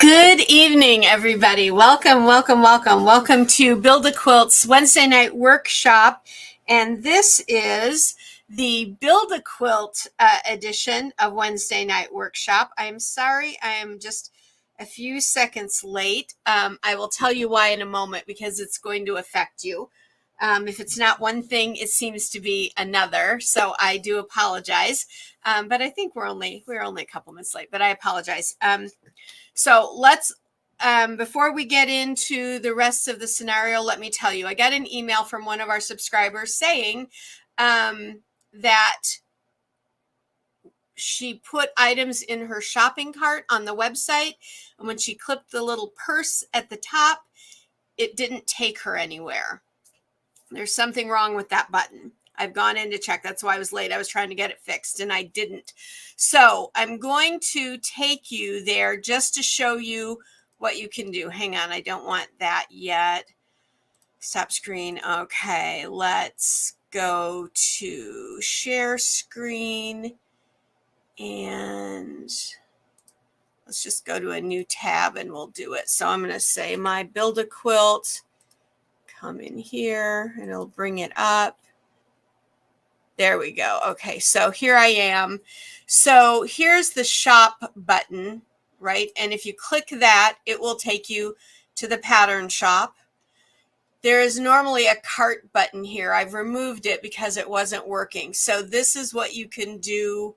Good evening, everybody. Welcome, welcome, welcome. Welcome to Build a Quilt's Wednesday night workshop. And this is the Build a Quilt edition of Wednesday night workshop. I'm sorry, I am just a few seconds late. I will tell you why in a moment because it's going to affect you. If it's not one thing, it seems to be another. So I do apologize. But I think we're only a couple minutes late, but I apologize. So let's, before we get into the rest of the scenario, let me tell you, I got an email from one of our subscribers saying that she put items in her shopping cart on the website, and when she clicked the little purse at the top, it didn't take her anywhere. There's something wrong with that button. I've gone in to check. That's why I was late. I was trying to get it fixed and I didn't. So I'm going to take you there just to show you what you can do. Hang on. I don't want that yet. Stop screen. Okay. Let's go to share screen and let's just go to a new tab and we'll do it. So I'm going to say my Build a Quilt. Come in here and it'll bring it up. There we go. Okay, so here I am. So here's the shop button, right? And if you click that, it will take you to the pattern shop. There is normally a cart button here. I've removed it because it wasn't working. So this is what you can do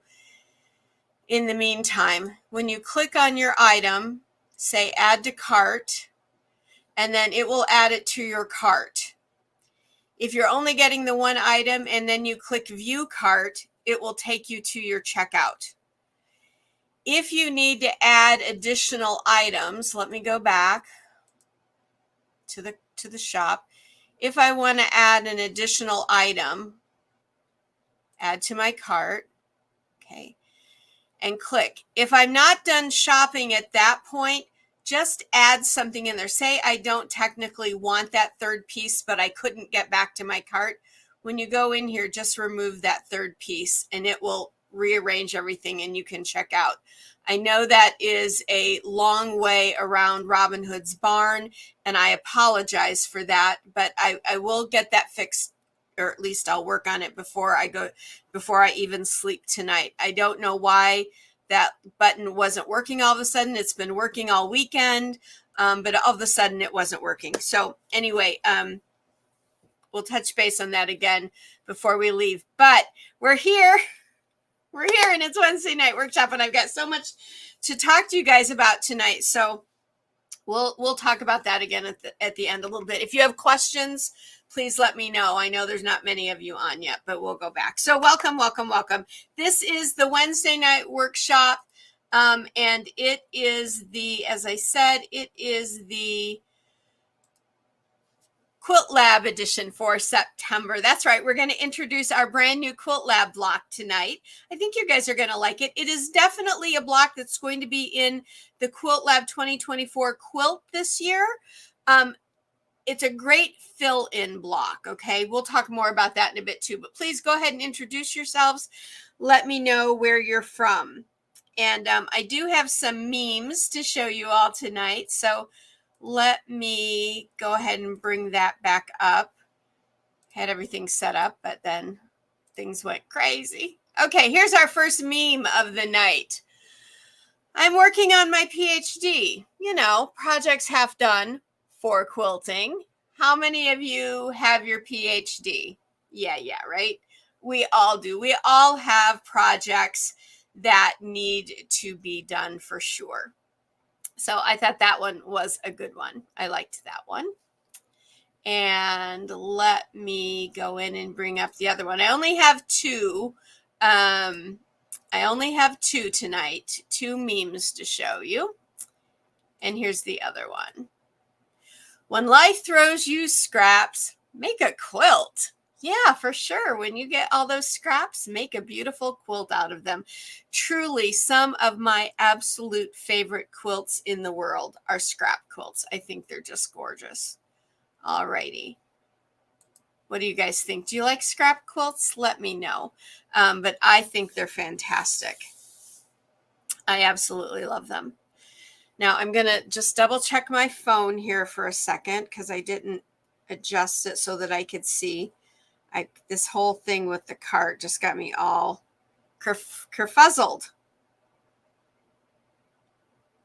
in the meantime. When you click on your item, say add to cart, and then it will add it to your cart. If you're only getting the one item and then you click view cart, it will take you to your checkout. If you need to add additional items, let me go back to the shop. If I want to add an additional item, add to my cart, okay, and click. If I'm not done shopping at that point, just add something in there. Say I don't technically want that third piece, but I couldn't get back to my cart. When you go in here, just remove that third piece and it will rearrange everything and you can check out. I know that is a long way around Robin Hood's barn and I apologize for that, but I will get that fixed, or at least I'll work on it before I even sleep tonight. I don't know why that button wasn't working all of a sudden. It's been working all weekend, but all of a sudden it wasn't working. So anyway, we'll touch base on that again before we leave. But we're here. We're here and it's Wednesday night workshop and I've got so much to talk to you guys about tonight. So we'll talk about that again at the end a little bit. If you have questions, please let me know. I know there's not many of you on yet, but we'll go back. So welcome, welcome, welcome. This is the Wednesday night workshop. And it is as I said, it is the Quilt Lab edition for September. That's right. We're going to introduce our brand new Quilt Lab block tonight. I think you guys are going to like it. It is definitely a block that's going to be in the Quilt Lab 2024 quilt this year. It's a great fill-in block, okay? We'll talk more about that in a bit too, but please go ahead and introduce yourselves. Let me know where you're from. And I do have some memes to show you all tonight, so let me go ahead and bring that back up. Had everything set up, but then things went crazy. Okay, here's our first meme of the night. I'm working on my PhD, projects half done for quilting. How many of you have your PhD? Yeah, right? We all do. We all have projects that need to be done for sure. So I thought that one was a good one. I liked that one. And let me go in and bring up the other one. I only have two. Tonight, two memes to show you. And here's the other one. When life throws you scraps, make a quilt. Yeah, for sure. When you get all those scraps, make a beautiful quilt out of them. Truly, some of my absolute favorite quilts in the world are scrap quilts. I think they're just gorgeous. All righty. What do you guys think? Do you like scrap quilts? Let me know. But I think they're fantastic. I absolutely love them. Now I'm going to just double check my phone here for a second because I didn't adjust it so that I could see. This whole thing with the cart just got me all kerfuzzled.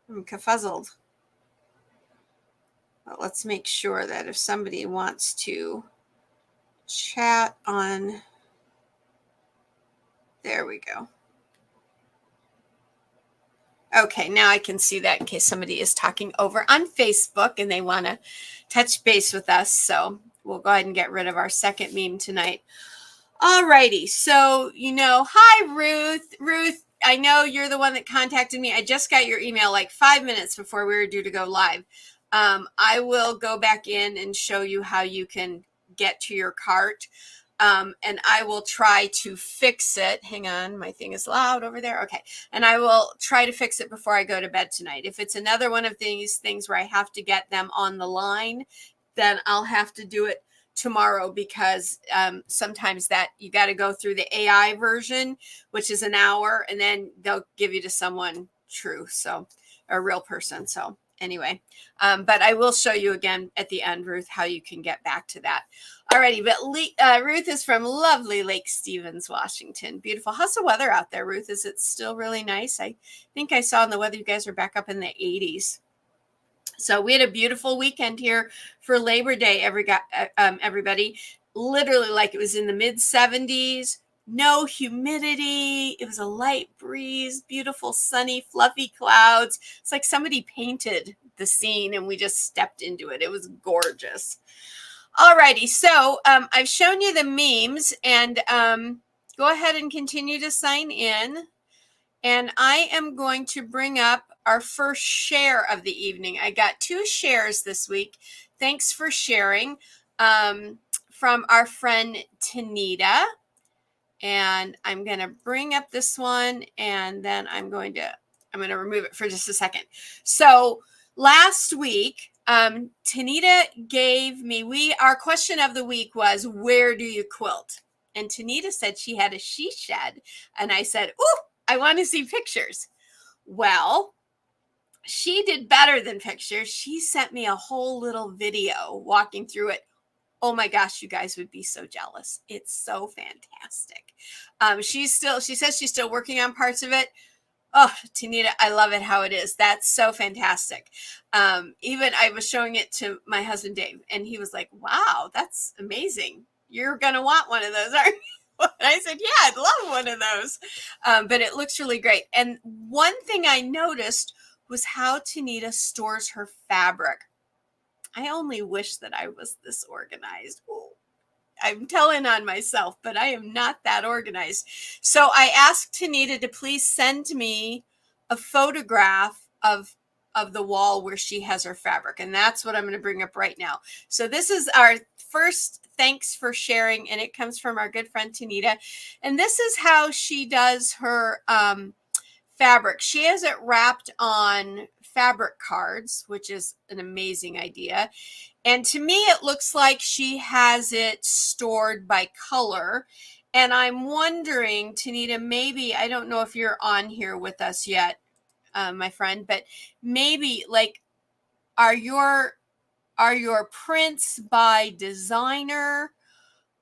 I'm kerfuzzled. But let's make sure that if somebody wants to chat on, there we go. Okay, now I can see that in case somebody is talking over on Facebook and they want to touch base with us. So we'll go ahead and get rid of our second meme tonight. All righty. So, hi, Ruth. Ruth, I know you're the one that contacted me. I just got your email like 5 minutes before we were due to go live. I will go back in and show you how you can get to your cart. And I will try to fix it. Hang on, my thing is loud over there. Okay. And I will try to fix it before I go to bed tonight. If it's another one of these things where I have to get them on the line, then I'll have to do it tomorrow because sometimes that you got to go through the AI version, which is an hour, and then they'll give you to someone true. So a real person. So anyway, but I will show you again at the end, Ruth, how you can get back to that. Alrighty, but Ruth is from lovely Lake Stevens, Washington. Beautiful. How's the weather out there, Ruth? Is it still really nice? I think I saw in the weather you guys are back up in the 80s. So we had a beautiful weekend here for Labor Day, everybody. Literally like it was in the mid 70s, no humidity. It was a light breeze, beautiful, sunny, fluffy clouds. It's like somebody painted the scene and we just stepped into it. It was gorgeous. All righty. So I've shown you the memes and go ahead and continue to sign in. And I am going to bring up our first share of the evening. I got 2 shares this week. Thanks for sharing from our friend Tanita. And I'm going to bring up this one and then I'm going to remove it for just a second. So last week, Tanita gave me, our question of the week was, where do you quilt? And Tanita said she had a she shed. And I said, ooh, I want to see pictures. Well, she did better than pictures. She sent me a whole little video walking through it. Oh my gosh, you guys would be so jealous. It's so fantastic. She says she's still working on parts of it. Oh, Tanita, I love it how it is. That's so fantastic. Even I was showing it to my husband, Dave, and he was like, wow, that's amazing. You're going to want one of those, aren't you? And I said, yeah, I'd love one of those. But it looks really great. And one thing I noticed was how Tanita stores her fabric. I only wish that I was this organized. Ooh, I'm telling on myself, but I am not that organized. So I asked Tanita to please send me a photograph of the wall where she has her fabric. And that's what I'm going to bring up right now. So this is our first thanks for sharing. And it comes from our good friend Tanita. And this is how she does her fabric. She has it wrapped on fabric cards, which is an amazing idea. And to me, it looks like she has it stored by color. And I'm wondering, Tanita, maybe, I don't know if you're on here with us yet, my friend, but maybe like, are your prints by designer?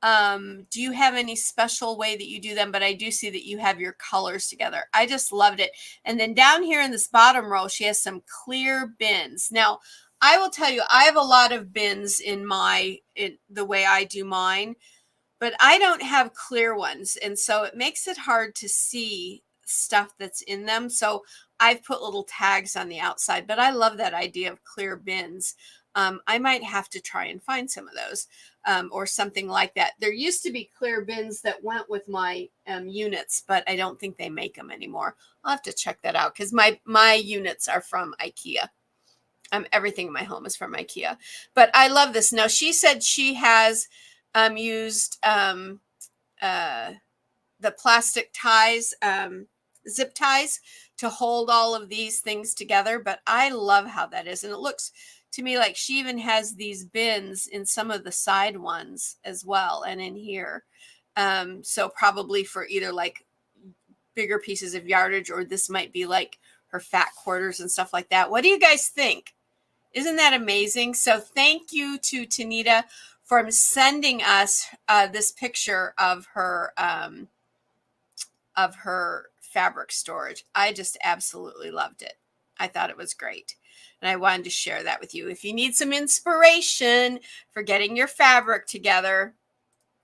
Do you have any special way that you do them? But I do see that you have your colors together. I just loved it. And then down here in this bottom row, she has some clear bins. Now, I will tell you, I have a lot of bins in the way I do mine, but I don't have clear ones. And so it makes it hard to see stuff that's in them. So I've put little tags on the outside, but I love that idea of clear bins. I might have to try and find some of those or something like that. There used to be clear bins that went with my units, but I don't think they make them anymore. I'll have to check that out because my units are from IKEA. Everything in my home is from IKEA. But I love this. Now, she said she has used the plastic ties, zip ties to hold all of these things together. But I love how that is. And it looks to me like she even has these bins in some of the side ones as well and in here. So probably for either like bigger pieces of yardage or this might be like fat quarters and stuff like that. What do you guys think? Isn't that amazing? So thank you to Tanita for sending us this picture of her fabric storage. I just absolutely loved it. I thought it was great. And I wanted to share that with you. If you need some inspiration for getting your fabric together,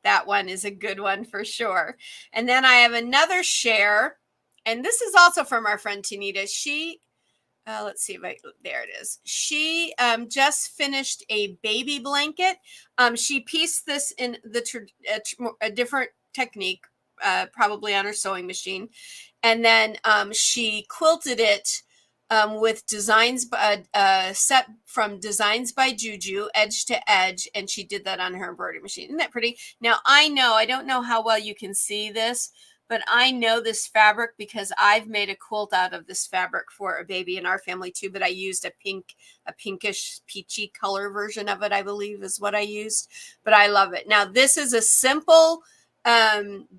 that one is a good one for sure. And then I have another share, and this is also from our friend Tanita. She, let's see if there it is. She just finished a baby blanket. She pieced this in a different technique, probably on her sewing machine. And then she quilted it with designs set from Designs by Juju, edge to edge, and she did that on her embroidery machine. Isn't that pretty? Now I don't know how well you can see this, but I know this fabric because I've made a quilt out of this fabric for a baby in our family too, but I used a pinkish peachy color version of it, I believe is what I used, but I love it. Now this is a simple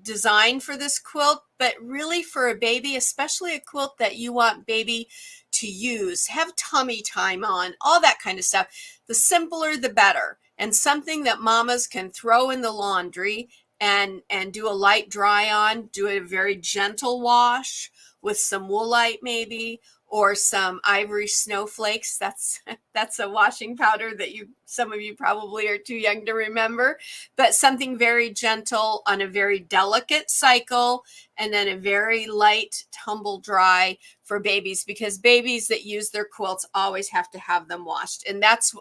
design for this quilt, but really for a baby, especially a quilt that you want baby to use, have tummy time on, all that kind of stuff. The simpler, the better. And something that mamas can throw in the laundry and do a light dry on, do a very gentle wash with some woolite maybe, or some ivory snowflakes. That's a washing powder that some of you probably are too young to remember, but something very gentle on a very delicate cycle, and then a very light tumble dry for babies, because babies that use their quilts always have to have them washed. And that's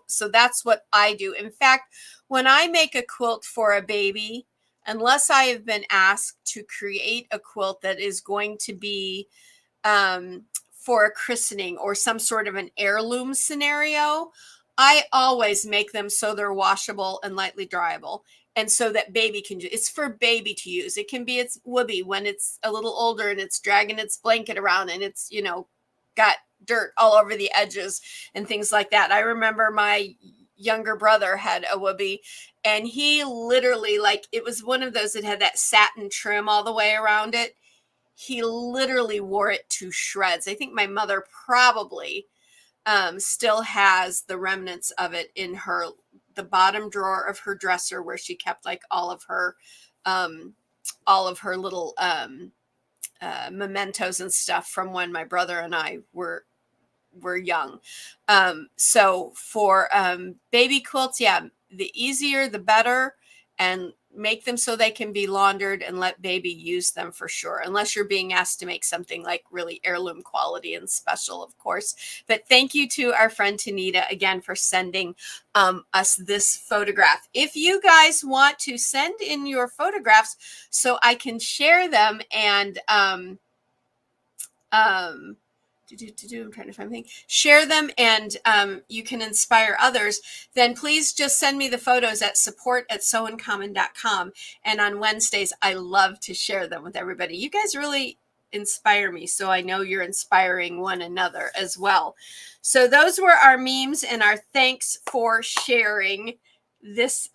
what I do. In fact, when I make a quilt for a baby, unless I have been asked to create a quilt that is going to be for a christening or some sort of an heirloom scenario, I always make them so they're washable and lightly dryable. And so that baby can it's for baby to use. It can be its whoopee when it's a little older and it's dragging its blanket around and it's, got dirt all over the edges and things like that. I remember my younger brother had a whoopee, and he literally, it was one of those that had that satin trim all the way around it. He literally wore it to shreds. I think my mother probably still has the remnants of it in the bottom drawer of her dresser, where she kept all of her little mementos and stuff from when my brother and I were young. So for baby quilts, the easier the better, and make them so they can be laundered and let baby use them for sure, unless you're being asked to make something like really heirloom quality and special, of course. But thank you to our friend Tanita again for sending us this photograph. If you guys want to send in your photographs so I can share them and I'm trying to find anything. Share them, and you can inspire others, then please just send me the photos at support@sewincommon.com. And on Wednesdays, I love to share them with everybody. You guys really inspire me, so I know you're inspiring one another as well. So those were our memes and our thanks for sharing this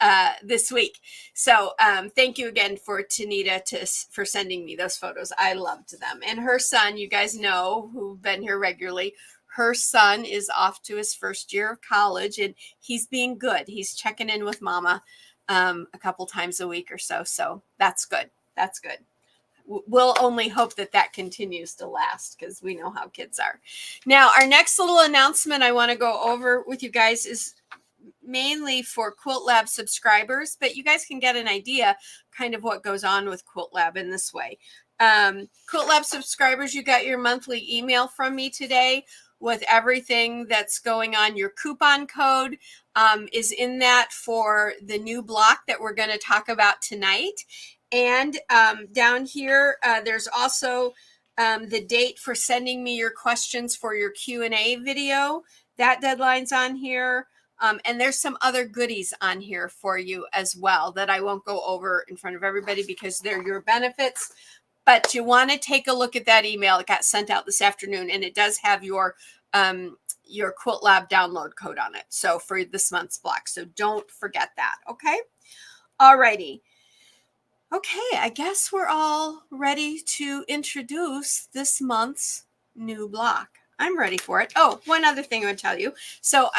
week. So thank you again for Tanita for sending me those photos. I loved them. And her son, you guys know, who've been here regularly, her son is off to his first year of college, and he's being good. He's checking in with mama a couple times a week or so. So that's good. That's good. We'll only hope that continues to last, because we know how kids are. Now, our next little announcement I want to go over with you guys is mainly for Quilt Lab subscribers, but you guys can get an idea kind of what goes on with Quilt Lab in this way. Quilt Lab subscribers, you got your monthly email from me today with everything that's going on. Your coupon code is in that for the new block that we're going to talk about tonight. And down here, there's also the date for sending me your questions for your Q&A video. That deadline's on here. And there's some other goodies on here for you as well that I won't go over in front of everybody because they're your benefits. But you want to take a look at that email. It got sent out this afternoon, and it does have your Quilt Lab download code on it. So for this month's block. So don't forget that. Okay. All righty. Okay. I guess we're all ready to introduce this month's new block. I'm ready for it. Oh, one other thing I want to tell you. So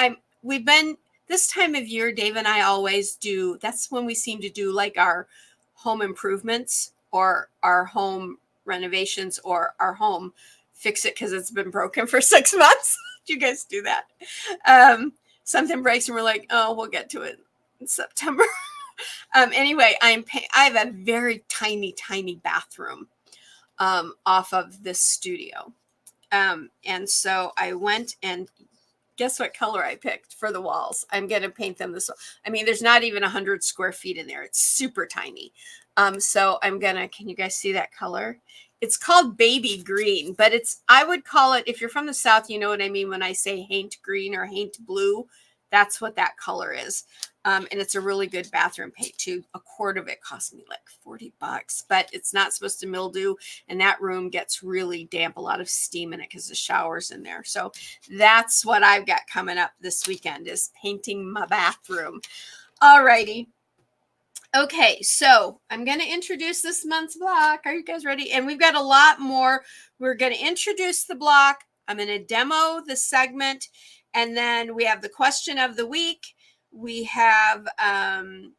we've been this time of year, Dave and I always do, that's when we seem to do like our home improvements or our home renovations or our home fix it because it's been broken for 6 months. Do you guys do that? Something breaks and we're like, oh, we'll get to it in September. Anyway, I have a very tiny bathroom off of this studio. And so I went and guess what color I picked for the walls? I'm going to paint them this way. I mean, there's not even 100 square feet in there. It's super tiny. So I'm going to, can you guys see that color? It's called baby green, but I would call it, if you're from the South, you know what I mean when I say haint green or haint blue. That's what that color is. And it's a really good bathroom paint too. A quart of it cost me like $40, but it's not supposed to mildew. And that room gets really damp, a lot of steam in it because the shower's in there. So that's what I've got coming up this weekend is painting my bathroom. All righty. Okay, so I'm going to introduce this month's block. Are you guys ready? And we've got a lot more. We're going to introduce the block. I'm going to demo the segment. And then we have the question of the week. We have, and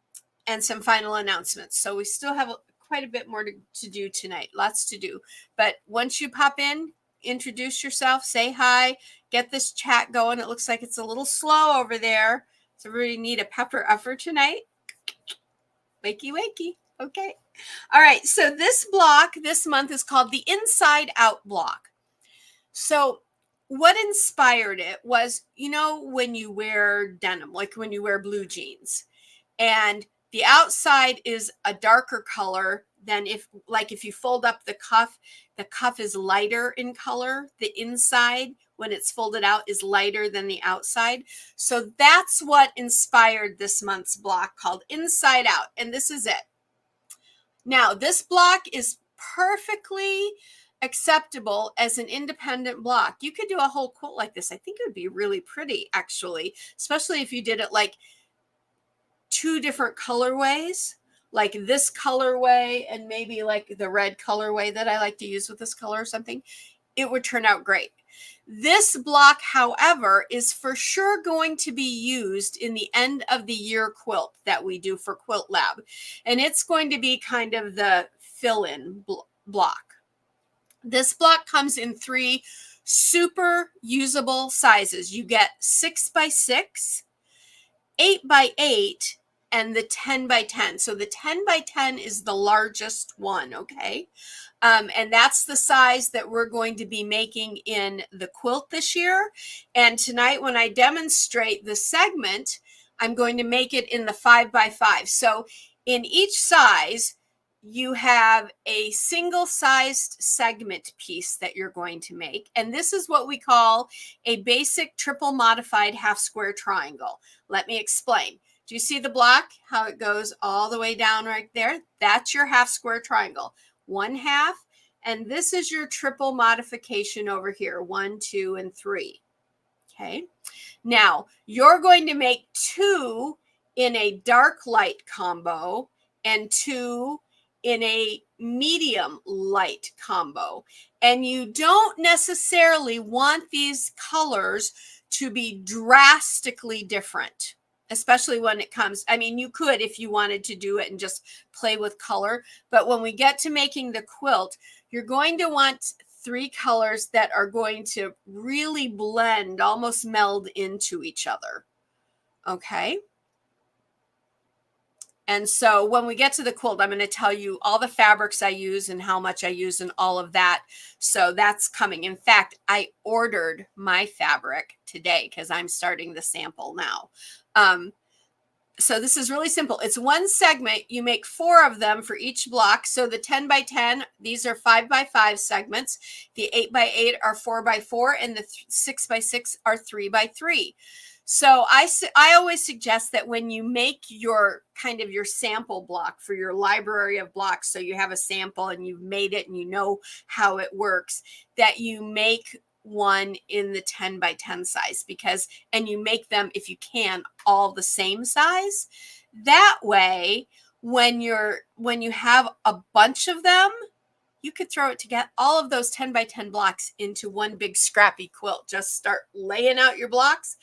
some final announcements. So we still have quite a bit more to do tonight. Lots to do. But once you pop in, introduce yourself, say hi, get this chat going. It looks like it's a little slow over there. So we really need a pepper upper tonight. Wakey, wakey. Okay. All right. So this block this month is called the Inside Out block. So what inspired it was, you know, when you wear denim, like when you wear blue jeans, and the outside is a darker color than if you fold up the cuff is lighter in color. The inside, when it's folded out, is lighter than the outside. So that's what inspired this month's block called Inside Out. And this is it. Now, this block is perfectly acceptable as an independent block. You could do a whole quilt like this. I think it would be really pretty, actually, especially if you did it like 2 different colorways, like this colorway and maybe like the red colorway that I like to use with this color or something. It would turn out great. This block, however, is for sure going to be used in the end of the year quilt that we do for Quilt Lab. And it's going to be kind of the fill-in block. This block comes in 3 super usable sizes. You get 6 by 6, 8 by 8, and the 10 by 10. So the 10 by 10 is the largest one, okay? And that's the size that we're going to be making in the quilt this year. And tonight when I demonstrate the segment, I'm going to make it in the 5 by 5. So in each size, you have a single sized segment piece that you're going to make. And this is what we call a basic triple modified half square triangle. Let me explain. Do you see the block, how it goes all the way down right there? That's your half square triangle. 1/2, and this is your triple modification over here, 1, 2, and 3. Okay. Now you're going to make 2 in a dark light combo and 2 in a medium light combo. And you don't necessarily want these colors to be drastically different, especially when it comes, I mean, you could if you wanted to do it and just play with color. But when we get to making the quilt, you're going to want 3 colors that are going to really blend, almost meld into each other. Okay. And so when we get to the quilt, I'm going to tell you all the fabrics I use and how much I use and all of that. So that's coming. In fact, I ordered my fabric today because I'm starting the sample now. So this is really simple. It's 1 segment. You make 4 of them for each block. So the 10 by 10, these are 5 by 5 segments. The 8 by 8 are 4 by 4, and the 6 by 6 are 3 by 3. So I always suggest that when you make your kind of your sample block for your library of blocks, so you have a sample and you've made it and you know how it works, that you make one in the 10 by 10 size, because, and you make them, if you can, all the same size. That way, when you have a bunch of them, you could throw it together, all of those 10 by 10 blocks into one big scrappy quilt. Just start laying out your blocks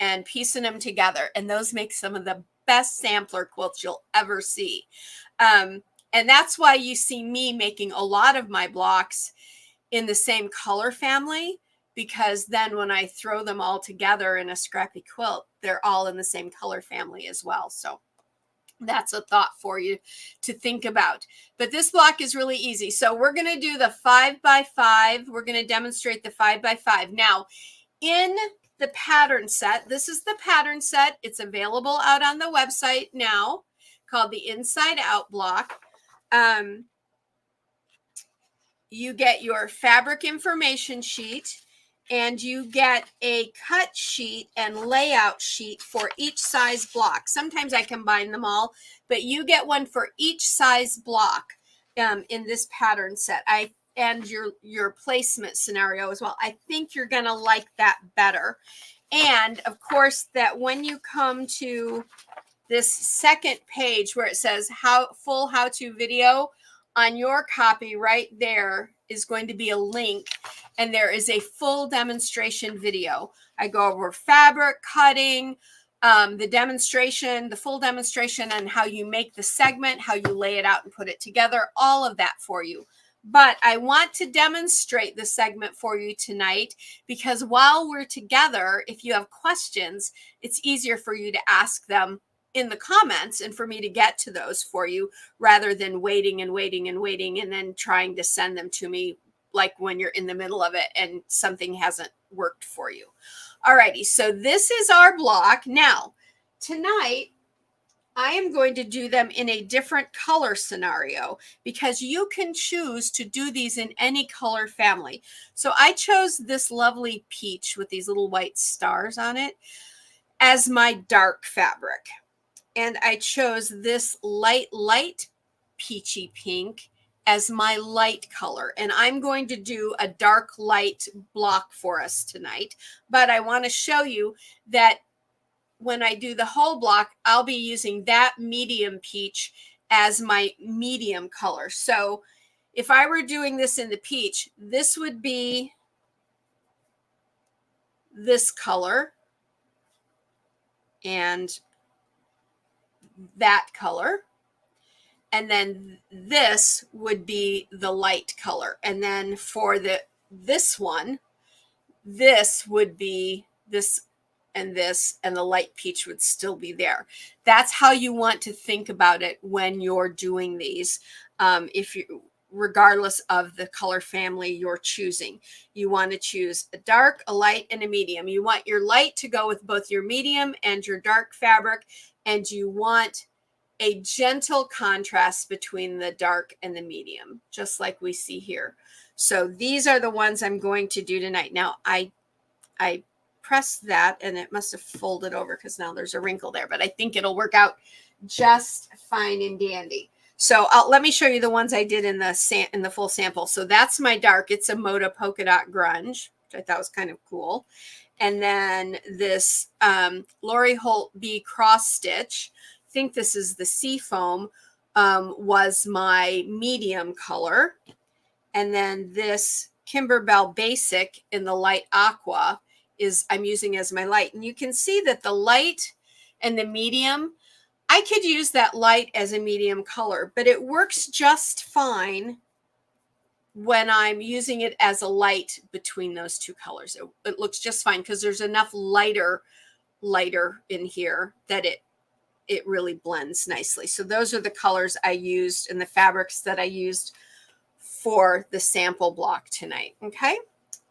and piecing them together. And those make some of the best sampler quilts you'll ever see. And that's why you see me making a lot of my blocks in the same color family, because then when I throw them all together in a scrappy quilt, they're all in the same color family as well. So that's a thought for you to think about. But this block is really easy. So we're going to do the 5 by 5. We're going to demonstrate the 5 by 5. Now, in the pattern set, this is the pattern set. It's available out on the website now, called the Inside Out block. You get your fabric information sheet, and you get a cut sheet and layout sheet for each size block. Sometimes I combine them all, but you get one for each size block in this pattern set. And your placement scenario as well. I think you're going to like that better. And of course, that when you come to this second page where it says full how-to video, on your copy right there is going to be a link, and there is a full demonstration video. I go over fabric cutting, the demonstration, the full demonstration on how you make the segment, how you lay it out and put it together, all of that for you. But I want to demonstrate the segment for you tonight, because while we're together, if you have questions, it's easier for you to ask them in the comments and for me to get to those for you, rather than waiting and waiting and waiting and then trying to send them to me like when you're in the middle of it and something hasn't worked for you. Alrighty, so this is our block. Now, tonight, I am going to do them in a different color scenario, because you can choose to do these in any color family. So I chose this lovely peach with these little white stars on it as my dark fabric. And I chose this light peachy pink as my light color. And I'm going to do a dark light block for us tonight. But I want to show you that when I do the whole block, I'll be using that medium peach as my medium color. So if I were doing this in the peach, this would be this color and that color. And then this would be the light color. And then for this one, this would be this, and the light peach would still be there. That's how you want to think about it when you're doing these. Regardless of the color family you're choosing, you want to choose a dark, a light, and a medium. You want your light to go with both your medium and your dark fabric, and you want a gentle contrast between the dark and the medium, just like we see here. So these are the ones I'm going to do tonight. Now, I pressed that and it must have folded over because now there's a wrinkle there, but I think it'll work out just fine and dandy. So let me show you the ones I did in the full sample. So that's my dark. It's a Moda Polka Dot Grunge, which I thought was kind of cool. And then this Lori Holt B Cross Stitch, I think this is the Seafoam, was my medium color. And then this Kimberbell Basic in the light aqua I'm using as my light. And you can see that the light and the medium, I could use that light as a medium color, but it works just fine when I'm using it as a light between those two colors. It looks just fine because there's enough lighter in here that it really blends nicely. So those are the colors I used and the fabrics that I used for the sample block tonight. Okay.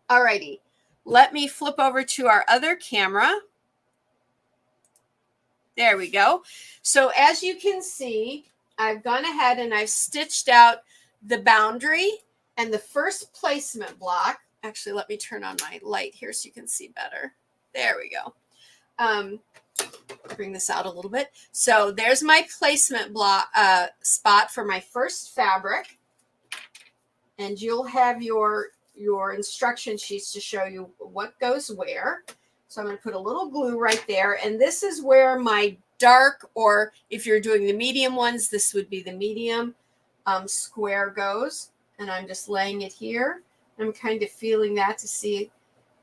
All righty. Let me flip over to our other camera. There we go. So as you can see, I've gone ahead and I've stitched out the boundary and the first placement block. Actually, let me turn on my light here so you can see better. There we go. Bring this out a little bit. So there's my placement block spot for my first fabric. And you'll have your instruction sheets to show you what goes where. So I'm going to put a little glue right there. And this is where my dark, or if you're doing the medium ones, this would be the medium square goes. and I'm just laying it here. I'm kind of feeling that to see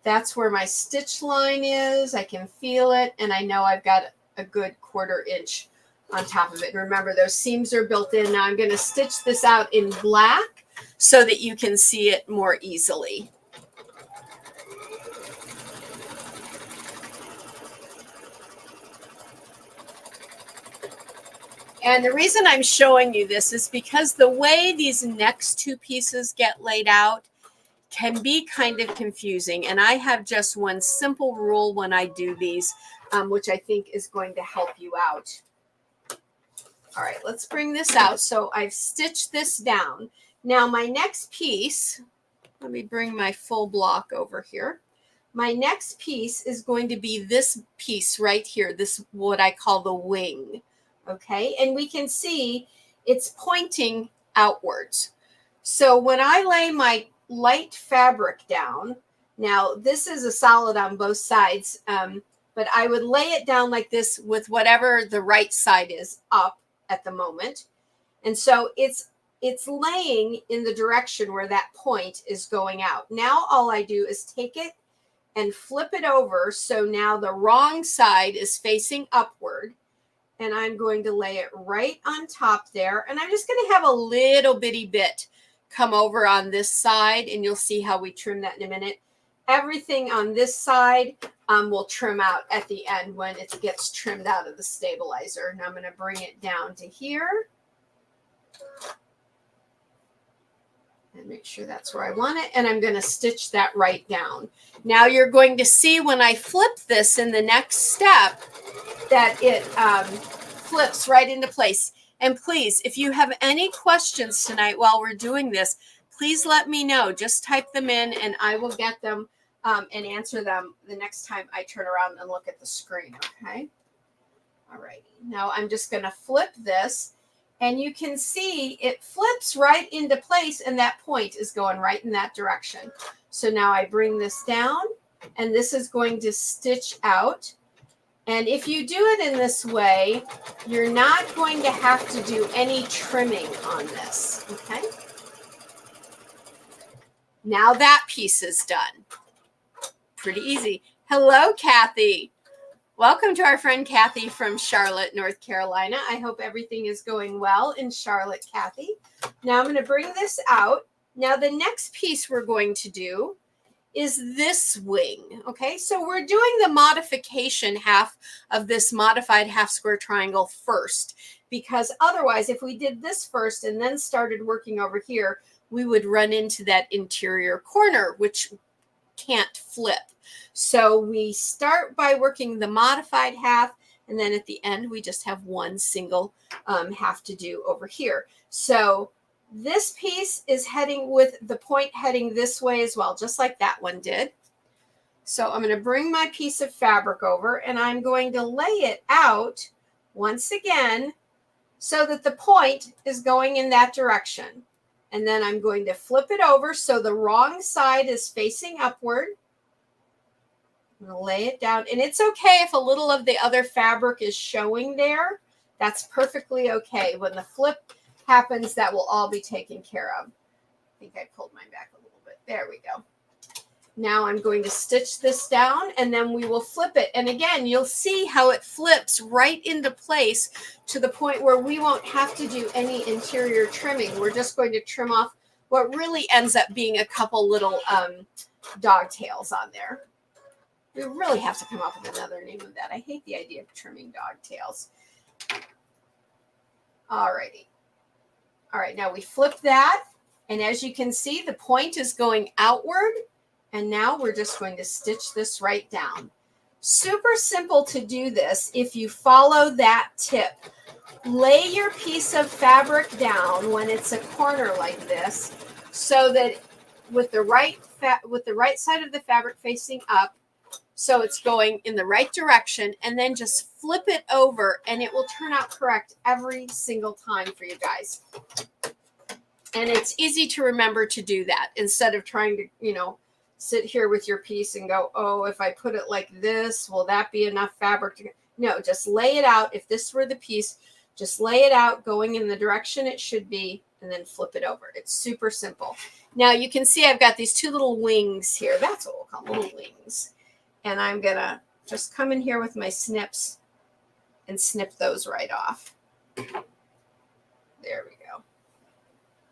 that's where my stitch line is. I can feel it, and I know I've got a good 1/4 inch on top of it. And remember, those seams are built in. Now I'm going to stitch this out in black so that you can see it more easily. And the reason I'm showing you this is because the way these next 2 pieces get laid out can be kind of confusing. And I have just one simple rule when I do these, which I think is going to help you out. All right, let's bring this out. So I've stitched this down. Now my next piece, let me bring my full block over here. My next piece is going to be this piece right here, this what I call the wing. Okay, and we can see it's pointing outwards. So when I lay my light fabric down, now this is a solid on both sides, but I would lay it down like this with whatever the right side is up at the moment. And so it's laying in the direction where that point is going out. Now all I do is take it and flip it over, so now the wrong side is facing upward. And I'm going to lay it right on top there. And I'm just going to have a little bitty bit come over on this side, and you'll see how we trim that in a minute. Everything on this side will trim out at the end when it gets trimmed out of the stabilizer. Now I'm going to bring it down to here. And make sure that's where I want it. And I'm going to stitch that right down. Now you're going to see when I flip this in the next step that it flips right into place. And please, if you have any questions tonight while we're doing this, please let me know. Just type them in and I will get them and answer them the next time I turn around and look at the screen, okay? All right. Now I'm just going to flip this. And you can see it flips right into place, and that point is going right in that direction. So now I bring this down, and this is going to stitch out. And if you do it in this way, you're not going to have to do any trimming on this, okay? Now that piece is done. Pretty easy. Hello, Kathy. Welcome to our friend Kathy from Charlotte, North Carolina. I hope everything is going well in Charlotte, Kathy. Now I'm going to bring this out. Now the next piece we're going to do is this wing. Okay, so we're doing the modification half of this modified half square triangle first, because otherwise if we did this first and then started working over here, we would run into that interior corner, which can't flip. So we start by working the modified half, and then at the end we just have one single half to do over here. So this piece is heading with the point heading this way as well, just like that one did. So I'm going to bring my piece of fabric over, and I'm going to lay it out once again so that the point is going in that direction. And then I'm going to flip it over so the wrong side is facing upward. I'm going to lay it down. And it's okay if a little of the other fabric is showing there. That's perfectly okay. When the flip happens, that will all be taken care of. I think I pulled mine back a little bit. There we go. Now I'm going to stitch this down, and then we will flip it. And again, you'll see how it flips right into place to the point where we won't have to do any interior trimming. We're just going to trim off what really ends up being a couple little dog tails on there. We really have to come up with another name of that. I hate the idea of trimming dog tails. All righty. All right, now we flip that. And as you can see, the point is going outward. And now we're just going to stitch this right down. Super simple to do this if you follow that tip. Lay your piece of fabric down when it's a corner like this, so that with the right side of the fabric facing up, so it's going in the right direction, and then just flip it over and it will turn out correct every single time for you guys. And it's easy to remember to do that instead of trying to, you know, sit here with your piece and go, oh, if I put it like this, will that be enough fabric to... No, just lay it out. If this were the piece, just lay it out going in the direction it should be, and then flip it over. It's super simple. Now you can see I've got these two little wings here. That's what we'll call them, little wings. And I'm going to just come in here with my snips and snip those right off. There we go.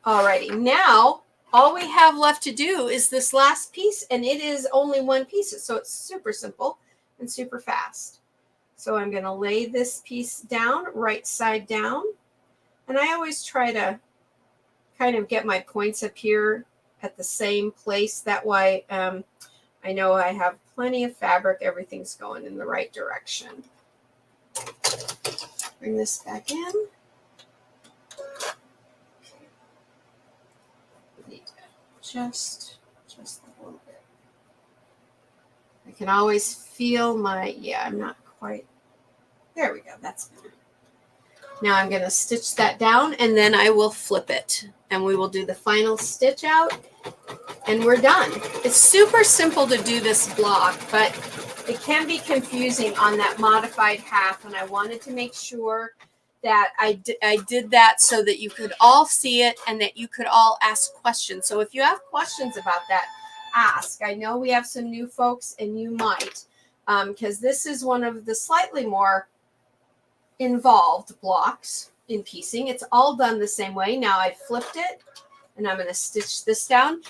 Alrighty, now all we have left to do is this last piece, and it is only one piece, so it's super simple and super fast. So I'm going to lay this piece down, right side down, and I always try to kind of get my points up here at the same place. That way I know I have plenty of fabric, everything's going in the right direction. Bring this back in. Just a little bit. I can always feel my, yeah, I'm not quite, there we go, that's good. Now I'm going to stitch that down, and then I will flip it, and we will do the final stitch out, and we're done. It's super simple to do this block, but it can be confusing on that modified half, and I wanted to make sure that I did that so that you could all see it and that you could all ask questions. So if you have questions about that, ask. I know we have some new folks, and you might, because this is one of the slightly more involved blocks in piecing. It's all done the same way. Now I flipped it, and I'm going to stitch this down.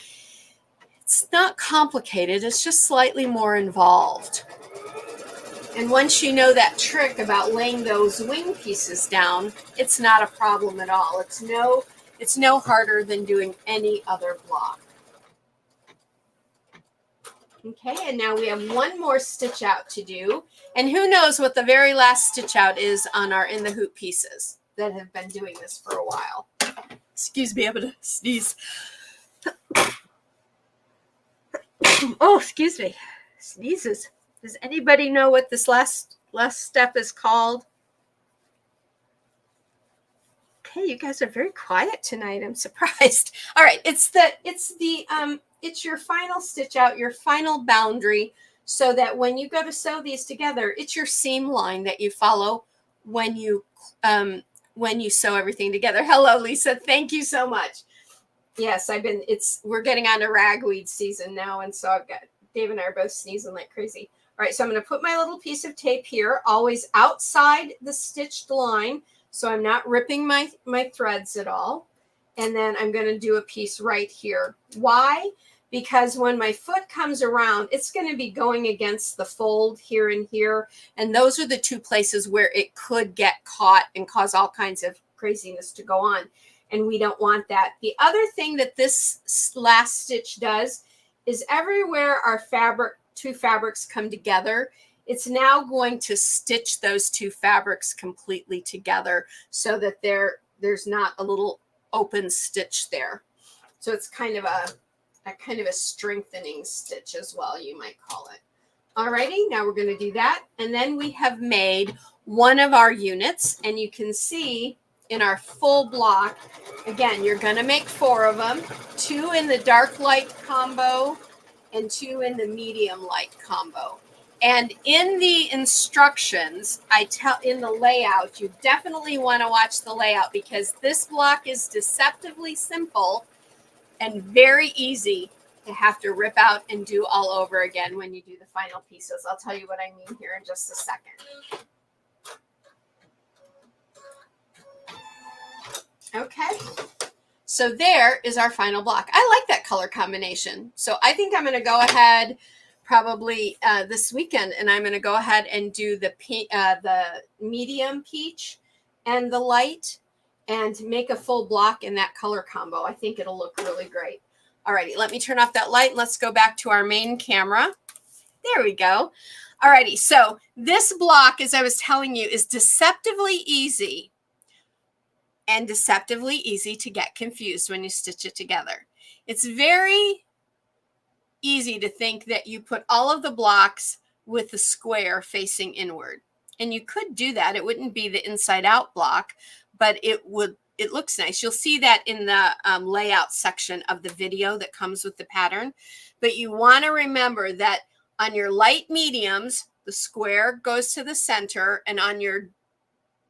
It's not complicated. It's just slightly more involved. And once you know that trick about laying those wing pieces down, it's not a problem at all. It's no harder than doing any other block. Okay, and now we have one more stitch out to do. And who knows what the very last stitch out is on our in the hoop pieces that have been doing this for a while. Excuse me, I'm going to sneeze. Oh, excuse me. Sneezes. Does anybody know what this last step is called? Okay, you guys are very quiet tonight. I'm surprised. All right, it's your final stitch out, your final boundary, so that when you go to sew these together, it's your seam line that you follow when you sew everything together. Hello, Lisa. Thank you so much. Yes, we're getting on to ragweed season now, and so Dave and I are both sneezing like crazy. All right, so I'm going to put my little piece of tape here, always outside the stitched line, so I'm not ripping my threads at all. And then I'm going to do a piece right here. Why? Because when my foot comes around, it's going to be going against the fold here and here, and those are the two places where it could get caught and cause all kinds of craziness to go on, and we don't want that. The other thing that this last stitch does is everywhere our two fabrics come together, it's now going to stitch those two fabrics completely together so that there's not a little open stitch there. So it's kind of a strengthening stitch as well, you might call it. Alrighty, now we're going to do that, and then we have made one of our units, and you can see in our full block, again, you're going to make 4 of them, 2 in the dark light combo and 2 in the medium light combo. And in the instructions, in the layout, you definitely want to watch the layout, because this block is deceptively simple and very easy to have to rip out and do all over again when you do the final pieces. I'll tell you what I mean here in just a second. Okay, so there is our final block. I like that color combination. So I think I'm going to go ahead probably this weekend, and I'm going to go ahead and do the medium peach and the light and make a full block in that color combo. I think it'll look really great. Alrighty, let me turn off that light. Let's go back to our main camera. There we go. Alrighty, so this block, as I was telling you, is deceptively easy and deceptively easy to get confused when you stitch it together. It's very easy to think that you put all of the blocks with the square facing inward. And you could do that. It wouldn't be the inside out block, but it looks nice. You'll see that in the layout section of the video that comes with the pattern. But you want to remember that on your light mediums, the square goes to the center, and on your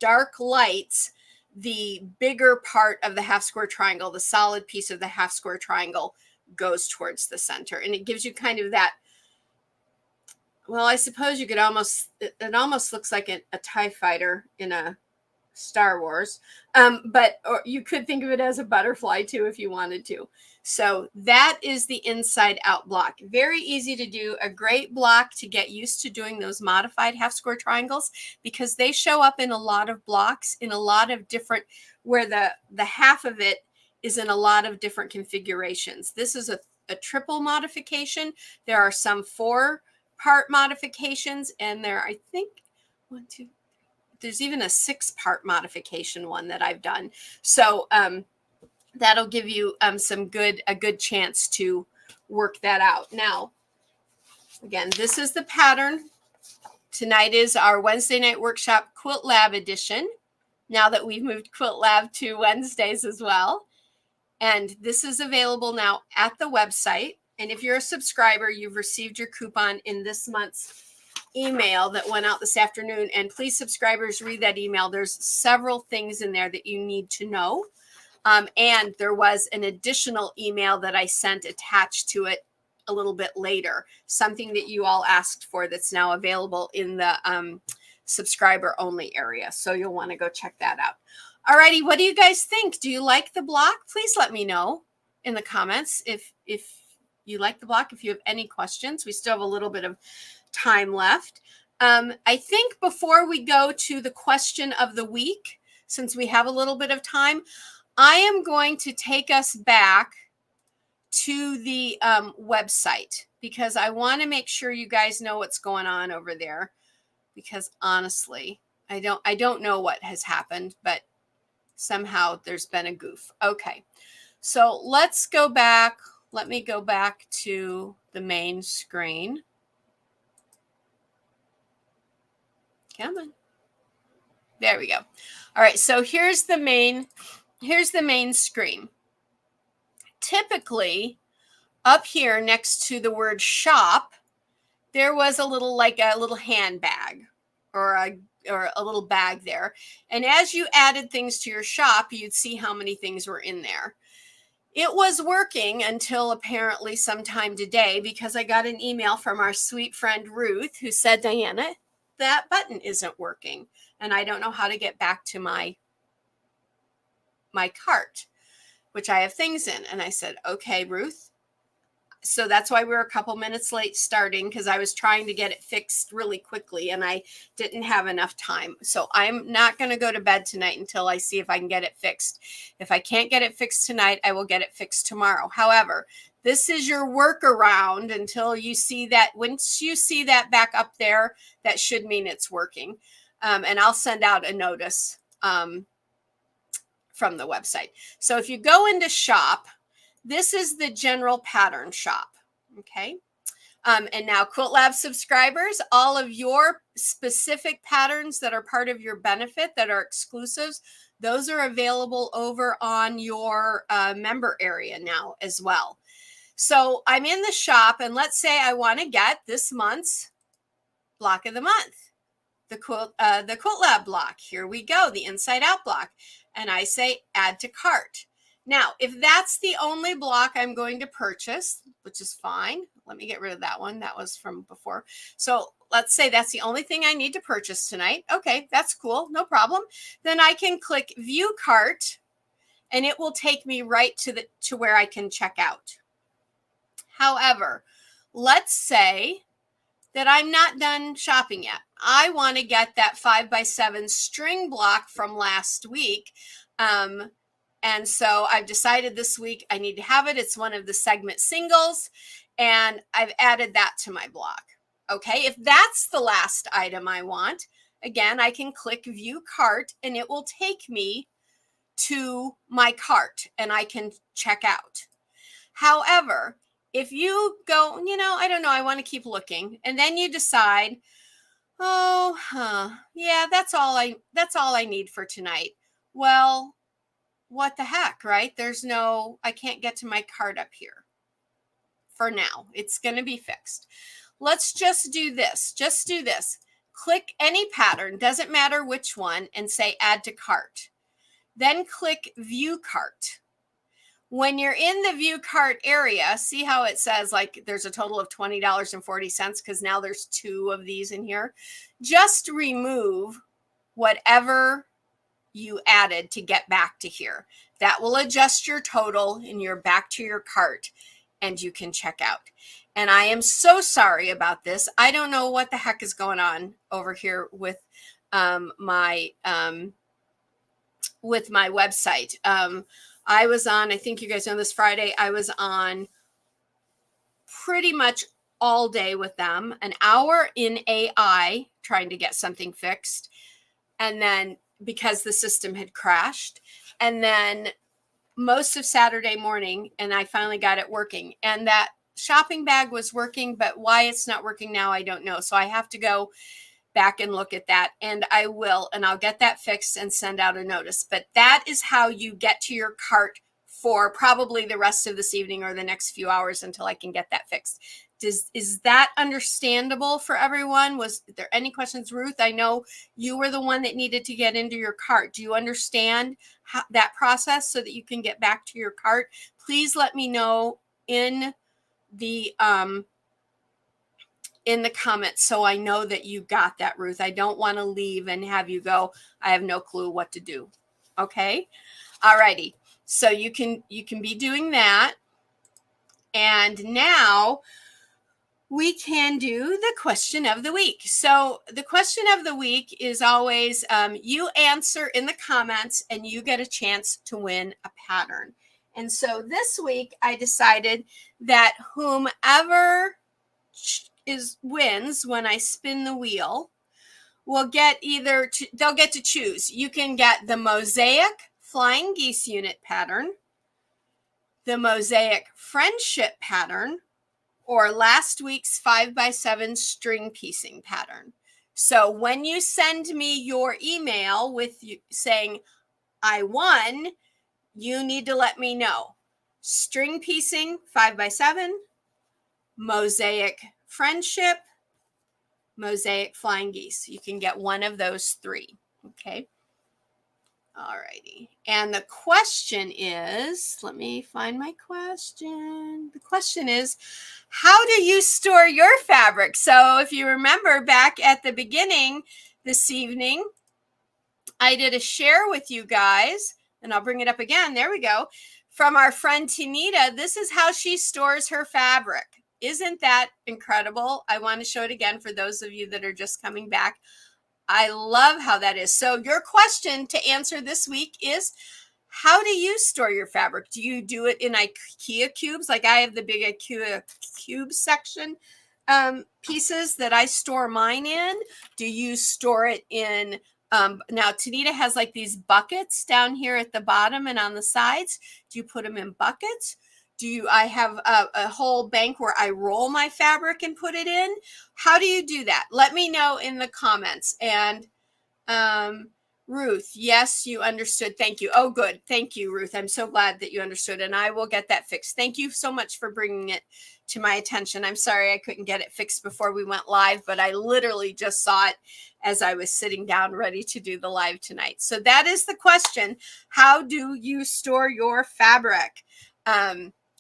dark lights, the bigger part of the half square triangle, the solid piece of the half square triangle, goes towards the center. And it gives you kind of that, well, I suppose you could almost, it almost looks like a TIE fighter in a Star Wars, but or you could think of it as a butterfly too if you wanted to. So that is the inside out block. Very easy to do, a great block to get used to doing those modified half square triangles, because they show up in a lot of blocks in a lot of different, where the half of it is in a lot of different configurations. This is a triple modification. There are some 4-part modifications, and there, I think, there's even a 6-part modification one that I've done. So that'll give you a good chance to work that out. Now, again, this is the pattern. Tonight is our Wednesday night workshop Quilt Lab edition, now that we've moved Quilt Lab to Wednesdays as well. And this is available now at the website. And if you're a subscriber, you've received your coupon in this month's email that went out this afternoon. And please, subscribers, read that email. There's several things in there that you need to know. And there was an additional email that I sent attached to it a little bit later, something that you all asked for that's now available in the subscriber only area. So you'll want to go check that out. All righty. What do you guys think? Do you like the block? Please let me know in the comments if you like the block, if you have any questions. We still have a little bit of time left. I think before we go to the question of the week, since we have a little bit of time, I am going to take us back to the website, because I want to make sure you guys know what's going on over there, because honestly, I don't know what has happened, but somehow there's been a goof. Okay, so let's go back. Let me go back to the main screen. Come on. There we go. All right, so here's the main screen. Typically, up here next to the word shop, there was a little handbag or a little bag there. And as you added things to your shop, you'd see how many things were in there. It was working until apparently sometime today, because I got an email from our sweet friend Ruth, who said, Diana, that button isn't working, and I don't know how to get back to my cart, which I have things in. And I said, okay, Ruth. So that's why we were a couple minutes late starting, because I was trying to get it fixed really quickly and I didn't have enough time. So I'm not going to go to bed tonight until I see if I can get it fixed. If I can't get it fixed tonight, I will get it fixed tomorrow. However, this is your workaround until you see that. Once you see that back up there, that should mean it's working. And I'll send out a notice from the website. So if you go into shop, this is the general pattern shop. Okay. And now Quilt Lab subscribers, all of your specific patterns that are part of your benefit, that are exclusives, those are available over on your member area now as well. So I'm in the shop, and let's say I want to get this month's block of the month, the Quilt Lab block. Here we go, the inside out block. And I say add to cart. Now, if that's the only block I'm going to purchase, which is fine, let me get rid of that one. That was from before. So let's say that's the only thing I need to purchase tonight. Okay, that's cool. No problem. Then I can click view cart, and it will take me right to where I can check out. However, let's say that I'm not done shopping yet. I want to get that 5x7 string block from last week. And so I've decided this week I need to have it. It's one of the segment singles, and I've added that to my block. Okay, if that's the last item I want, again, I can click view cart, and it will take me to my cart, and I can check out. However, if you go, I don't know, I want to keep looking, and then you decide, yeah, that's all I need for tonight. Well, what the heck, right? I can't get to my cart up here. For now, it's going to be fixed. Let's just do this. Just do this. Click any pattern, doesn't matter which one, and say add to cart. then click View Cart. When you're in the View Cart area, see how it says like there's a total of $20.40 because now there's 2 of these in here. Just remove whatever you added to get back to here. That will adjust your total and you're back to your cart and you can check out. And I am so sorry about this. I don't know what the heck is going on over here with my website. I was on, I think you guys know this Friday, I was on pretty much all day with them, an hour in AI trying to get something fixed. And then because the system had crashed, and then most of Saturday morning, and I finally got it working. And that shopping bag was working, but why it's not working now, I don't know. So I have to go back and look at that, and I will, and I'll get that fixed and send out a notice. But that is how you get to your cart for probably the rest of this evening or the next few hours until I can get that fixed. Is that understandable for everyone? Was there any questions? Ruth, I know you were the one that needed to get into your cart. Do you understand that process so that you can get back to your cart? Please let me know in the comments so I know that you got that, Ruth. I don't want to leave and have you go, I have no clue what to do. Okay. All righty. So you can be doing that. And now we can do the question of the week. So the question of the week is always you answer in the comments and you get a chance to win a pattern. And so this week I decided that whomever wins when I spin the wheel will get they'll get to choose. You can get the Mosaic Flying Geese Unit pattern, the Mosaic Friendship pattern, or last week's 5x7 string piecing pattern. So when you send me your email with you saying I won, you need to let me know. String piecing 5x7, Mosaic Friendship, Mosaic Flying Geese. You can get one of those 3. Okay. All righty. And the question is, let me find my question. The question is, how do you store your fabric? So if you remember back at the beginning this evening, I did a share with you guys, and I'll bring it up again. There we go. From our friend Tanita, this is how she stores her fabric. Isn't that incredible? I want to show it again for those of you that are just coming back. I love how that is. So your question to answer this week is, how do you store your fabric? Do you do it in IKEA cubes? Like I have the big IKEA cube section pieces that I store mine in. Do you store it in, now Tanita has like these buckets down here at the bottom and on the sides. Do you put them in buckets? I have a whole bank where I roll my fabric and put it in? How do you do that? Let me know in the comments. And Ruth, yes, you understood. Thank you. Oh, good. Thank you, Ruth. I'm so glad that you understood, and I will get that fixed. Thank you so much for bringing it to my attention. I'm sorry I couldn't get it fixed before we went live, but I literally just saw it as I was sitting down ready to do the live tonight. So that is the question. How do you store your fabric?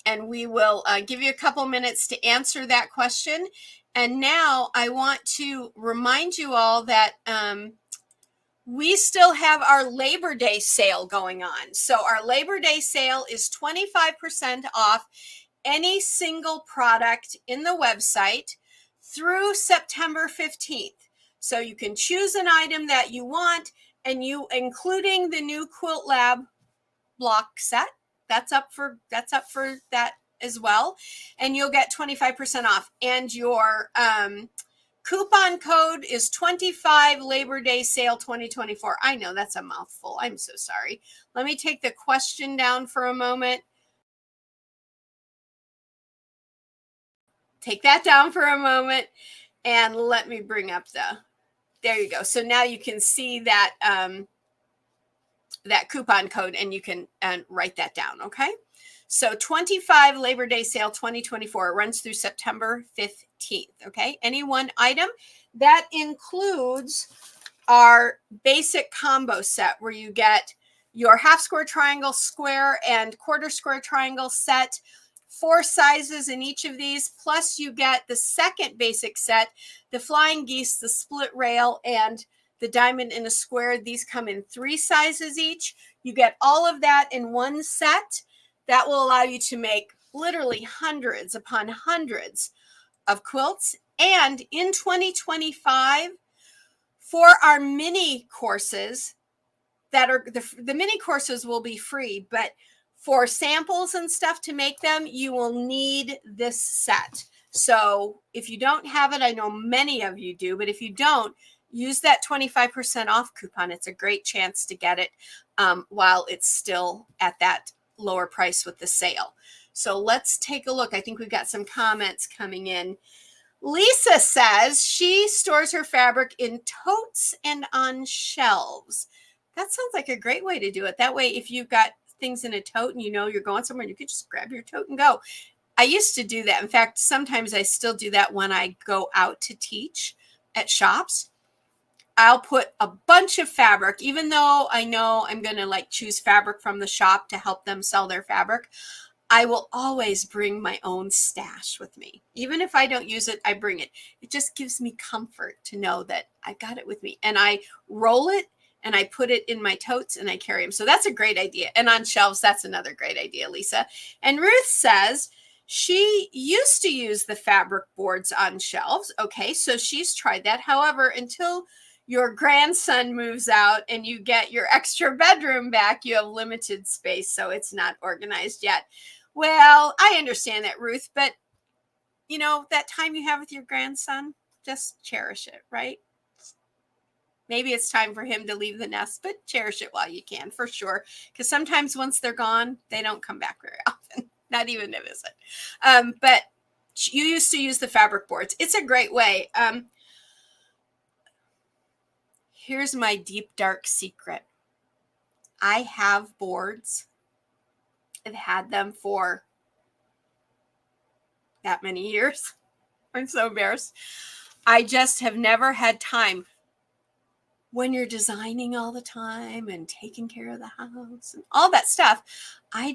And we will give you a couple minutes to answer that question. And now I want to remind you all that we still have our Labor Day sale going on. So our Labor Day sale is 25% off any single product in the website through September 15th. So you can choose an item that you want, and including the new Quilt Lab block set. That's up for that as well. And you'll get 25% off. And your coupon code is 25 Labor Day Sale 2024. I know that's a mouthful. I'm so sorry. Let me take the question down for a moment. Take that down for a moment. And let me bring up there you go. So now you can see that that coupon code, and you can write that down. Okay. So 25 Labor Day Sale 2024. It runs through September 15th. Okay. Any one item that includes our basic combo set where you get your half square triangle, square, and quarter square triangle set. 4 sizes in each of these, plus you get the second basic set, the flying geese, the split rail, and the diamond in a square. These come in 3 sizes each. You get all of that in one set. That will allow you to make literally hundreds upon hundreds of quilts. And in 2025, for our mini courses, that are the mini courses will be free, but for samples and stuff to make them, you will need this set. So if you don't have it, I know many of you do, but if you don't, use that 25% off coupon. It's a great chance to get it while it's still at that lower price with the sale. So let's take a look. I think we've got some comments coming in. Lisa says she stores her fabric in totes and on shelves. That sounds like a great way to do it. That way, if you've got things in a tote and you know you're going somewhere, you could just grab your tote and go. I used to do that. In fact, sometimes I still do that when I go out to teach at shops. I'll put a bunch of fabric, even though I know I'm going to like choose fabric from the shop to help them sell their fabric. I will always bring my own stash with me. Even if I don't use it, I bring it. It just gives me comfort to know that I got it with me. And I roll it and I put it in my totes and I carry them. So that's a great idea. And on shelves, that's another great idea, Lisa. And Ruth says she used to use the fabric boards on shelves. Okay, so she's tried that. However, until your grandson moves out and you get your extra bedroom back, you have limited space. So it's not organized yet. Well, I understand that, Ruth, but you know, that time you have with your grandson, just cherish it, right? Maybe it's time for him to leave the nest, but cherish it while you can, for sure. Because sometimes once they're gone, they don't come back very often, not even to visit. But you used to use the fabric boards. It's a great way. Here's my deep, dark secret. I have boards. I've had them for that many years. I'm so embarrassed. I just have never had time. When you're designing all the time and taking care of the house and all that stuff, I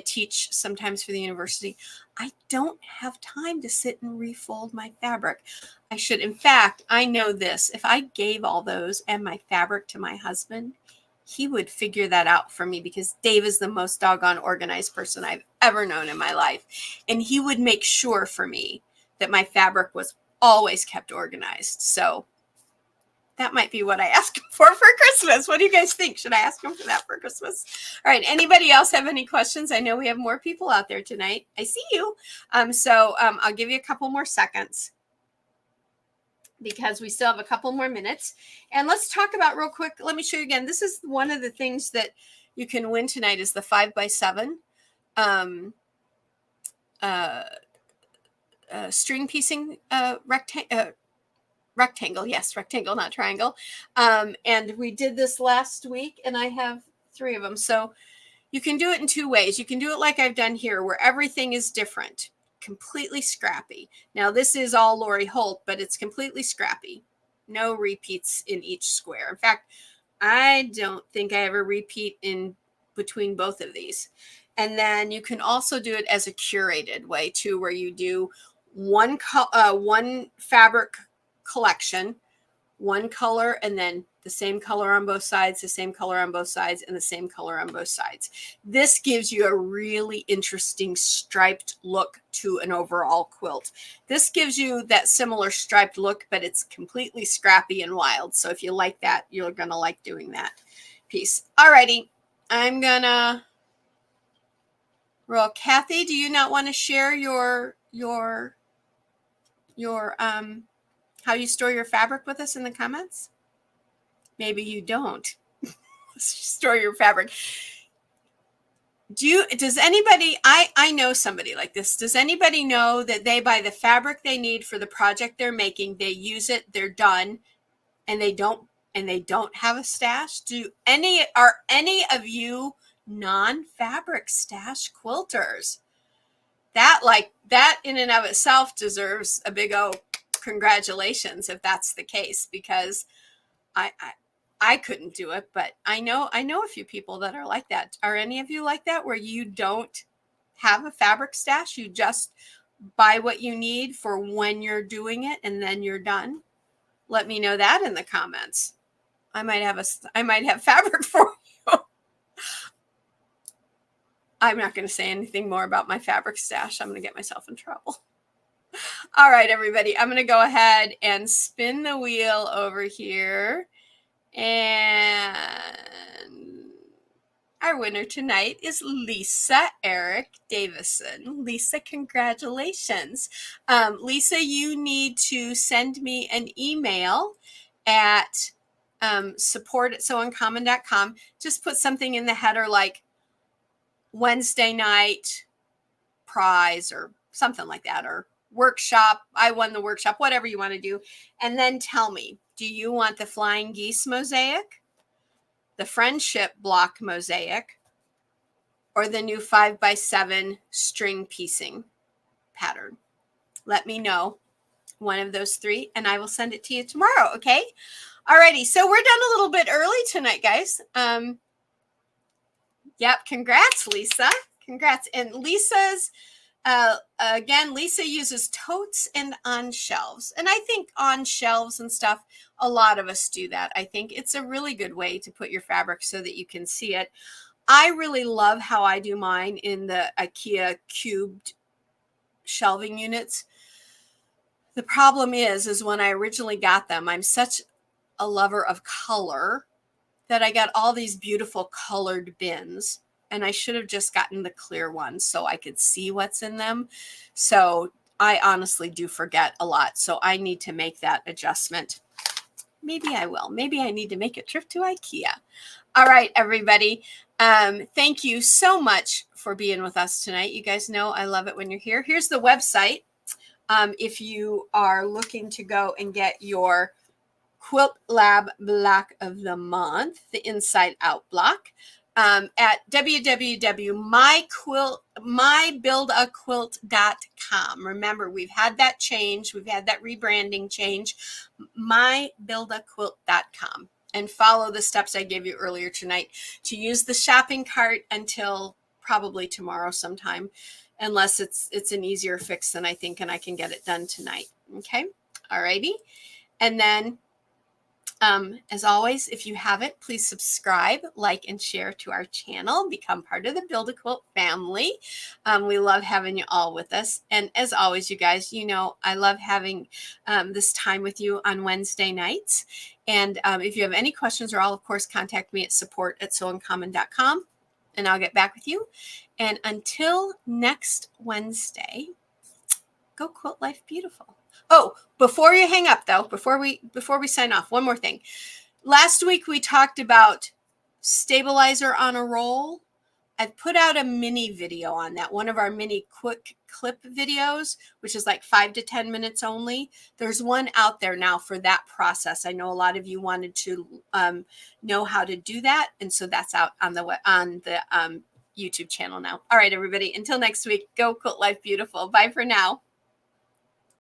teach sometimes for the university. I don't have time to sit and refold my fabric. I should. In fact, I know this. If I gave all those and my fabric to my husband, he would figure that out for me, because Dave is the most doggone organized person I've ever known in my life. And he would make sure for me that my fabric was always kept organized. So that might be what I ask him for Christmas. What do you guys think? Should I ask him for that for Christmas? All right. Anybody else have any questions? I know we have more people out there tonight. I see you. I'll give you a couple more seconds because we still have a couple more minutes. And let's talk about real quick. Let me show you again. This is one of the things that you can win tonight is the 5x7 string piecing rectangle. Yes, rectangle, not triangle. And we did this last week and I have 3 of them. So you can do it in 2 ways. You can do it like I've done here, where everything is different, completely scrappy. Now this is all Lori Holt, but it's completely scrappy. No repeats in each square. In fact, I don't think I ever repeat in between both of these. And then you can also do it as a curated way too, where you do one fabric collection, one color, and then the same color on both sides, the same color on both sides, and the same color on both sides. This gives you a really interesting striped look to an overall quilt. This gives you that similar striped look, but it's completely scrappy and wild. So if you like that, you're going to like doing that piece. Alrighty, I'm going to roll. Kathy, do you not want to share your how you store your fabric with us in the comments? Maybe you don't store your fabric. Does anybody, I know somebody like this. Does anybody know that they buy the fabric they need for the project they're making, they use it, they're done, and they don't have a stash? Are any of you non-fabric stash quilters? That in and of itself deserves a big congratulations if that's the case, because I couldn't do it, but I know a few people that are like that. Are any of you like that, where you don't have a fabric stash? You just buy what you need for when you're doing it and then you're done? Let me know that in the comments. I might have fabric for you. I'm not going to say anything more about my fabric stash. I'm going to get myself in trouble. All right, everybody, I'm going to go ahead and spin the wheel over here. And our winner tonight is Lisa Eric Davison. Lisa, congratulations. Lisa, you need to send me an email at support@souncommon.com. Just put something in the header like Wednesday night prize or something like that, or workshop. I won the workshop, whatever you want to do. And then tell me, do you want the flying geese mosaic, the friendship block mosaic, or the new 5x7 string piecing pattern? Let me know one of those three and I will send it to you tomorrow. Okay. Alrighty. So we're done a little bit early tonight, guys. Yep. Congrats, Lisa. Congrats. And Lisa's, again, Lisa uses totes and on shelves. And I think on shelves and stuff, a lot of us do that. I think it's a really good way to put your fabric so that you can see it. I really love how I do mine in the IKEA cubed shelving units. The problem is when I originally got them, I'm such a lover of color that I got all these beautiful colored bins, and I should have just gotten the clear ones so I could see what's in them. So I honestly do forget a lot. So I need to make that adjustment. Maybe I will. Maybe I need to make a trip to IKEA. All right, everybody. Thank you so much for being with us tonight. You guys know I love it when you're here. Here's the website. If you are looking to go and get your Quilt Lab block of the month, the Inside Out block, at www.mybuildaquilt.com. Remember, we've had that change. We've had that rebranding change. mybuildaquilt.com. And follow the steps I gave you earlier tonight to use the shopping cart until probably tomorrow sometime, unless it's an easier fix than I think, and I can get it done tonight. Okay. All righty. And then, as always, if you haven't, please subscribe, like, and share to our channel. Become part of the Build a Quilt family. We love having you all with us. And as always, you guys, you know, I love having this time with you on Wednesday nights. And if you have any questions or all, of course, contact me at support@souncommon.com, and I'll get back with you. And until next Wednesday, go quilt life beautiful. Oh, before you hang up though, before we sign off, one more thing. Last week we talked about stabilizer on a roll. I've put out a mini video on that, one of our mini quick clip videos, which is like 5 to 10 minutes only. There's one out there now for that process. I know a lot of you wanted to know how to do that, and so that's out on the YouTube channel now. All right, everybody, until next week, go quilt life beautiful. Bye for now.